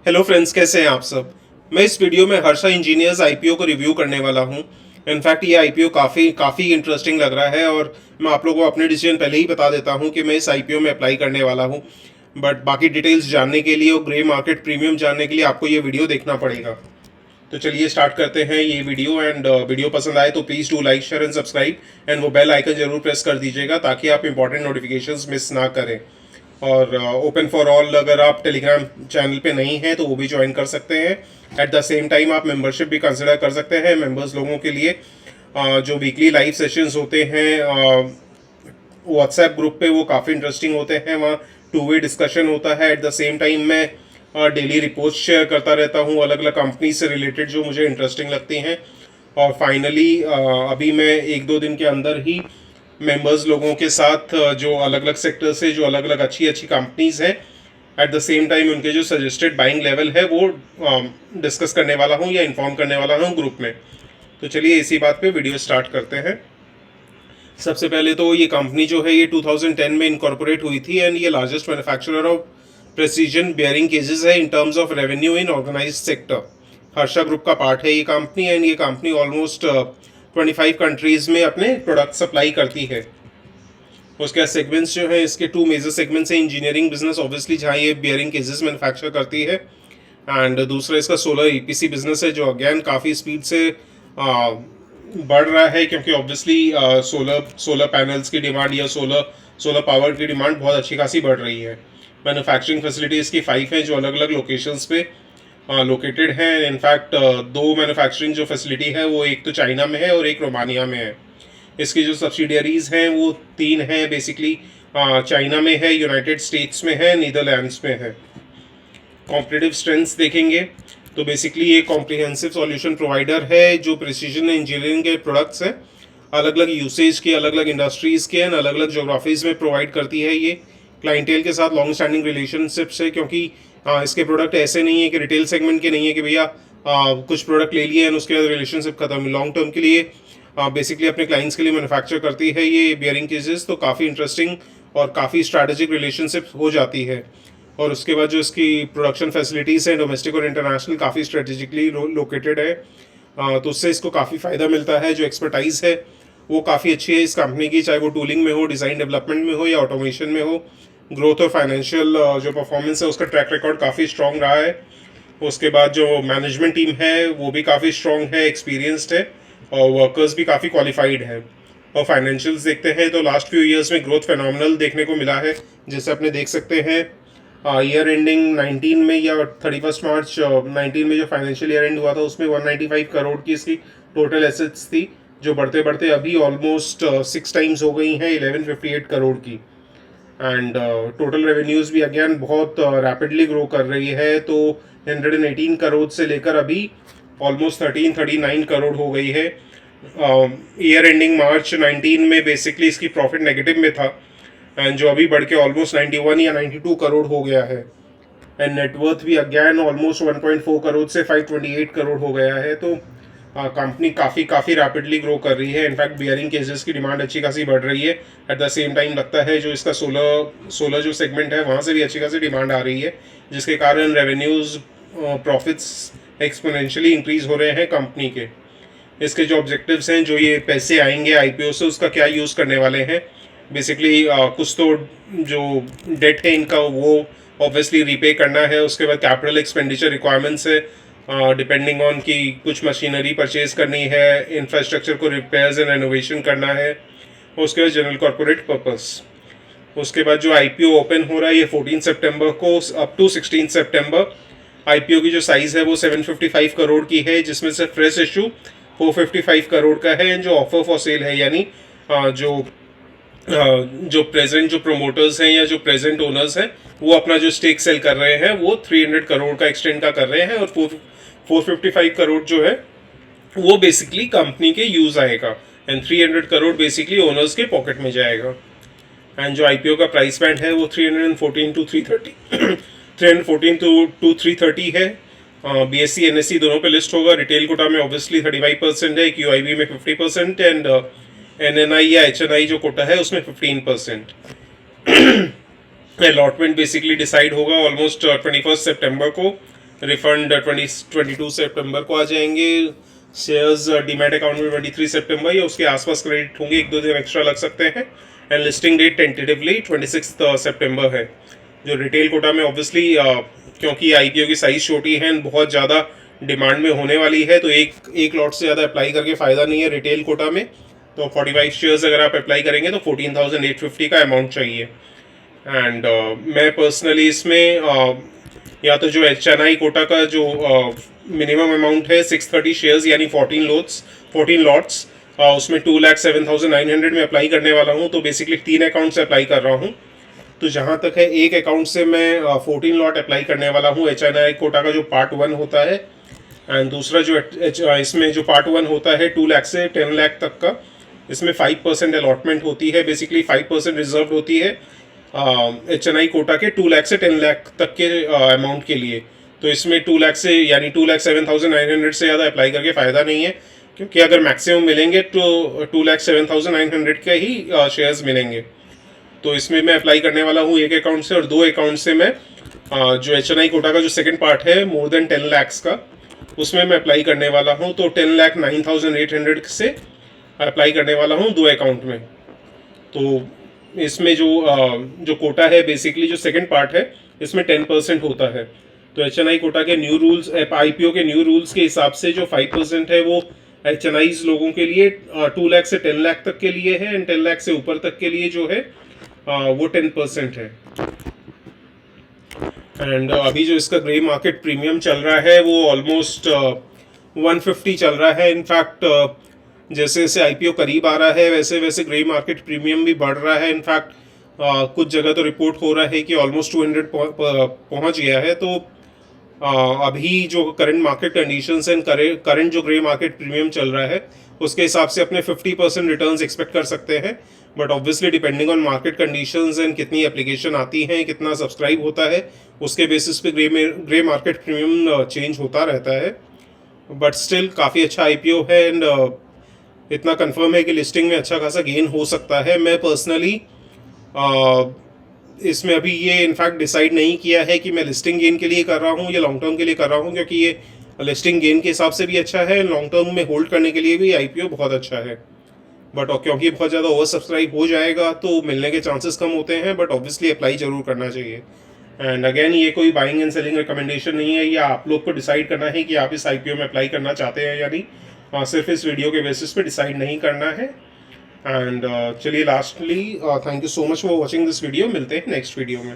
Hello friends, कैसे हैं आप सब। मैं इस वीडियो में हर्षा इंजीनियर्स आईपीओ को रिव्यू करने वाला हूं। इनफैक्ट ये आईपीओ काफ़ी इंटरेस्टिंग लग रहा है और मैं आप लोगों को अपने डिसीजन पहले ही बता देता हूं कि मैं इस आईपीओ में अप्लाई करने वाला हूं। बट बाकी डिटेल्स जानने के लिए और ग्रे मार्केट प्रीमियम जानने के लिए आपको ये वीडियो देखना पड़ेगा। तो चलिए स्टार्ट करते हैं ये वीडियो। एंड वीडियो पसंद आए तो please do like, share and subscribe and वो बेल आइकन जरूर प्रेस कर दीजिएगा ताकि आप इंपॉर्टेंट नोटिफिकेशंस मिस ना करें। और ओपन फॉर ऑल, अगर आप टेलीग्राम चैनल पे नहीं हैं तो वो भी ज्वाइन कर सकते हैं। एट द सेम टाइम आप मेंबरशिप भी कंसिडर कर सकते हैं मेंबर्स लोगों के लिए। जो वीकली लाइव सेशंस होते हैं व्हाट्सएप ग्रुप पे, वो काफ़ी इंटरेस्टिंग होते हैं। वहाँ टू वे डिस्कशन होता है। एट द सेम टाइम मैं डेली रिपोर्ट्स शेयर करता रहता हूँ अलग अलग कंपनी से रिलेटेड जो मुझे इंटरेस्टिंग लगती हैं। और फाइनली अभी मैं एक दो दिन के अंदर ही मेंबर्स लोगों के साथ जो अलग अलग सेक्टर से जो अलग अलग अच्छी अच्छी कंपनीज हैं, एट द सेम टाइम उनके जो सजेस्टेड बाइंग लेवल है वो डिस्कस करने वाला हूँ या इन्फॉर्म करने वाला हूँ ग्रुप में। तो चलिए इसी बात पे वीडियो स्टार्ट करते हैं। सबसे पहले तो ये कंपनी जो है ये 2010 में इनकॉर्पोरेट हुई थी एंड ये largest manufacturer of precision bearing cages है in terms of revenue in organised sector. Harsha group का पार्ट है ये कंपनी एंड ये कंपनी ऑलमोस्ट 25 कंट्रीज में अपने प्रोडक्ट सप्लाई करती है। उसके बाद सेगमेंट्स जो है इसके टू मेजर सेगमेंट्स हैं। इंजीनियरिंग बिजनेस ऑब्वियसली जहाँ ये बियरिंग केजेस मैन्युफैक्चर करती है, एंड दूसरा इसका सोलर ईपीसी बिजनेस है जो अगेन काफ़ी स्पीड से बढ़ रहा है क्योंकि ऑब्वियसली सोलर पैनल्स की डिमांड या सोलर पावर की डिमांड बहुत अच्छी खासी बढ़ रही है। मैन्युफैक्चरिंग फैसिलिटी इसकी 5 हैं जो अलग अलग लोकेशंस पे लोकेटेड हैं। इनफैक्ट 2 मैन्युफैक्चरिंग जो फैसिलिटी है वो एक तो चाइना में है और एक रोमानिया में है। इसकी जो सब्सिडियरीज हैं वो 3 हैं बेसिकली। चाइना में है, यूनाइटेड स्टेट्स में है, नीदरलैंड्स में है। कॉम्पिटिटिव स्ट्रेंथ्स देखेंगे तो बेसिकली ये कॉम्प्रिहेंसिव सॉल्यूशन प्रोवाइडर है जो प्रिसीजन इंजीनियरिंग के प्रोडक्ट्स हैं अलग अलग यूसेज के, अलग अलग इंडस्ट्रीज़ के एंड अलग अलग जोग्राफीज़ में प्रोवाइड करती है। ये क्लाइंटेल के साथ लॉन्ग स्टैंडिंग रिलेशनशिप्स है क्योंकि इसके प्रोडक्ट ऐसे नहीं है कि रिटेल सेगमेंट के नहीं है कि भैया कुछ प्रोडक्ट ले लिए एंड उसके बाद रिलेशनशिप खत्म। लॉन्ग टर्म के लिए बेसिकली अपने क्लाइंट्स के लिए मैन्युफैक्चर करती है ये बियरिंग केजेस। तो काफ़ी इंटरेस्टिंग और काफ़ी स्ट्रैटेजिक रिलेशनशिप हो जाती है। और उसके बाद जो इसकी प्रोडक्शन फैसिलिटीज़ हैं डोमेस्टिक और इंटरनेशनल काफ़ी स्ट्रेटेजिकली लोकेटेड है। तो उससे इसको काफ़ी फ़ायदा मिलता है। जो एक्सपर्टाइज है वो काफ़ी अच्छी है इस कंपनी की, चाहे वो टूलिंग में हो, डिज़ाइन डेवलपमेंट में हो या ऑटोमेशन में हो। ग्रोथ और फाइनेंशियल जो परफॉर्मेंस है उसका ट्रैक रिकॉर्ड काफ़ी स्ट्रॉन्ग रहा है। उसके बाद जो मैनेजमेंट टीम है वो भी काफ़ी स्ट्रॉन्ग है, एक्सपीरियंस्ड है और वर्कर्स भी काफ़ी क्वालिफाइड है। और फाइनेंशियल्स देखते हैं तो लास्ट फ्यू ईयर्स में ग्रोथ फेनोमिनल देखने को मिला है। जैसे अपने देख सकते हैं ईयर एंडिंग 19 में या 31 मार्च 19 में जो फाइनेंशियल ईयर एंड हुआ था उसमें 195 करोड़ की इसकी टोटल एसेट्स थी जो बढ़ते बढ़ते अभी ऑलमोस्ट 6 टाइम्स हो गई हैं 1158 करोड़ की। एंड टोटल रेवेन्यूज़ भी अगेन बहुत रैपिडली ग्रो कर रही है। तो 118 करोड़ से लेकर अभी ऑलमोस्ट 1339 करोड़ हो गई है। ईयर एंडिंग मार्च 19 में बेसिकली इसकी प्रॉफिट नेगेटिव में था एंड जो अभी बढ़ के ऑलमोस्ट 91 या 92 करोड़ हो गया है। एंड नेटवर्थ भी अगेन ऑलमोस्ट 1.4 करोड़ से 528 करोड़ हो गया है। तो कंपनी काफ़ी रैपिडली ग्रो कर रही है। इनफैक्ट बियरिंग केजेस की डिमांड अच्छी खासी बढ़ रही है। एट द सेम टाइम लगता है जो इसका सोलर जो सेगमेंट है वहाँ से भी अच्छी खासी डिमांड आ रही है जिसके कारण रेवेन्यूज़ प्रॉफिट्स एक्सपोनेंशियली इंक्रीज हो रहे हैं कंपनी के। इसके जो ऑब्जेक्टिव्स हैं, जो ये पैसे आएंगे आईपीओ से उसका क्या यूज़ करने वाले हैं। बेसिकली कुछ तो जो डेट है इनका वो ऑब्वियसली रीपे करना है। उसके बाद कैपिटल एक्सपेंडिचर रिक्वायरमेंट्स है डिपेंडिंग ऑन कि कुछ मशीनरी परचेज करनी है, इंफ्रास्ट्रक्चर को रिपेयर्स एंड रेनोवेशन करना है। उसके बाद जनरल कॉर्पोरेट पर्पस। उसके बाद जो आईपीओ ओपन हो रहा है ये 14 सितंबर को अप टू 16 सितंबर। आईपीओ की जो साइज़ है वो 755 करोड़ की है जिसमें से फ्रेश इशू 455 करोड़ का है। जो ऑफर फॉर सेल है यानी जो प्रेजेंट जो प्रोमोटर्स हैं या जो प्रेजेंट ओनर्स हैं वो अपना जो स्टेक सेल कर रहे हैं वो 300 करोड़ का एक्सटेंड का कर रहे हैं और 455 करोड़ जो है वो बेसिकली कंपनी के यूज़ आएगा एंड 300 करोड़ बेसिकली ओनर्स के पॉकेट में जाएगा। एंड जो आईपीओ का प्राइस बैंड है वो 314 टू 330 314 टू 330 है। बीएससी एनएससी दोनों पे लिस्ट होगा। रिटेल कोटा में ऑब्वियसली 35% है, क्यूआईबी में 50% एंड एनएनआई या एचएनआई जो कोटा है उसमें 15%। अलॉटमेंट बेसिकली डिसाइड होगा ऑलमोस्ट 21 सितंबर को रिफंड 22 सितंबर को आ जाएंगे। शेयर्स डीमैट अकाउंट में 23 सितंबर या उसके आसपास क्रेडिट होंगे, 1-2 दिन एक्स्ट्रा लग सकते हैं। एंड लिस्टिंग डेट टेंटेटिवली 26 सितंबर है। जो रिटेल कोटा में ऑब्वियसली क्योंकि आईपीओ की साइज़ छोटी है एंड बहुत ज़्यादा डिमांड में होने वाली है, तो एक लॉट से ज़्यादा अप्लाई करके फ़ायदा नहीं है रिटेल कोटा में। तो 45 शेयर्स अगर आप अप्लाई करेंगे तो 14,850 का अमाउंट चाहिए। एंड मैं पर्सनली इसमें या तो जो HNI कोटा का जो मिनिमम अमाउंट है 630 शेयर्स यानी 14 लॉट्स, उसमें 2,07,900 में अप्लाई करने वाला हूँ। तो बेसिकली 3 अकाउंट से अप्लाई कर रहा हूँ। तो जहाँ तक है एक अकाउंट से मैं 14 लॉट अप्लाई करने वाला हूँ HNI कोटा का जो पार्ट 1 होता है। एंड दूसरा जो इसमें जो पार्ट 1 होता है 2 लाख से 10 लाख तक का, इसमें 5% अलॉटमेंट होती है, बेसिकली 5% रिजर्व होती है HNI कोटा के 2 लाख से 10 लाख तक के अमाउंट के लिए। तो इसमें 2 लाख से यानी 2,07,900 से ज़्यादा अप्लाई करके फ़ायदा नहीं है, क्योंकि अगर मैक्सिमम मिलेंगे तो 2,07,900 के ही शेयर्स मिलेंगे। तो इसमें मैं अप्लाई करने वाला हूँ एक अकाउंट से, और 2 अकाउंट से मैं जो HNI कोटा का जो सेकंड पार्ट है मोर देन 10 लाख्स का, उसमें मैं अप्लाई करने वाला हूँ। तो 10,09,800 से अप्लाई करने वाला हूँ 2 अकाउंट में। तो इसमें जो कोटा है बेसिकली जो सेकंड पार्ट है इसमें 10% होता है। तो HNI कोटा के न्यू रूल्स, IPO के न्यू रूल्स के हिसाब से जो 5% है वो HNIs लोगों के लिए 2 लाख से 10 लाख तक के लिए है, एंड 10 लाख से ऊपर तक के लिए जो है वो 10% है। एंड अभी जो इसका ग्रे मार्केट प्रीमियम चल रहा है वो ऑलमोस्ट 150 चल रहा है। इनफैक्ट जैसे जैसे आईपीओ करीब आ रहा है वैसे वैसे ग्रे मार्केट प्रीमियम भी बढ़ रहा है। इनफैक्ट कुछ जगह तो रिपोर्ट हो रहा है कि ऑलमोस्ट 200 पहुंच गया है। तो अभी जो current market conditions and current जो ग्रे मार्केट प्रीमियम चल रहा है उसके हिसाब से अपने 50% रिटर्न्स एक्सपेक्ट कर सकते हैं। But obviously depending on market conditions and कितनी एप्लीकेशन आती हैं, कितना सब्सक्राइब होता है, उसके बेसिस पे ग्रे मार्केट प्रीमियम चेंज होता रहता है। बट स्टिल काफ़ी अच्छा आईपीओ है, एंड इतना कंफर्म है कि लिस्टिंग में अच्छा खासा गेन हो सकता है। मैं पर्सनली इसमें अभी ये इनफैक्ट डिसाइड नहीं किया है कि मैं लिस्टिंग गेन के लिए कर रहा हूँ या लॉन्ग टर्म के लिए कर रहा हूँ, क्योंकि ये लिस्टिंग गेन के हिसाब से भी अच्छा है, लॉन्ग टर्म में होल्ड करने के लिए भी आईपीओ बहुत अच्छा है। बट क्योंकि बहुत ज़्यादा ओवर सब्सक्राइब हो जाएगा तो मिलने के चांसेस कम होते हैं, बट ऑब्वियसली अप्लाई जरूर करना चाहिए। एंड अगेन ये कोई बाइंग एंड सेलिंग रिकमेंडेशन नहीं है, या आप लोग को डिसाइड करना है कि आप इस आईपीओ में अप्लाई करना चाहते हैं या नहीं। सिर्फ इस वीडियो के बेसिस पे डिसाइड नहीं करना है। एंड चलिए lastly thank you so much for watching this video. मिलते हैं नेक्स्ट वीडियो में।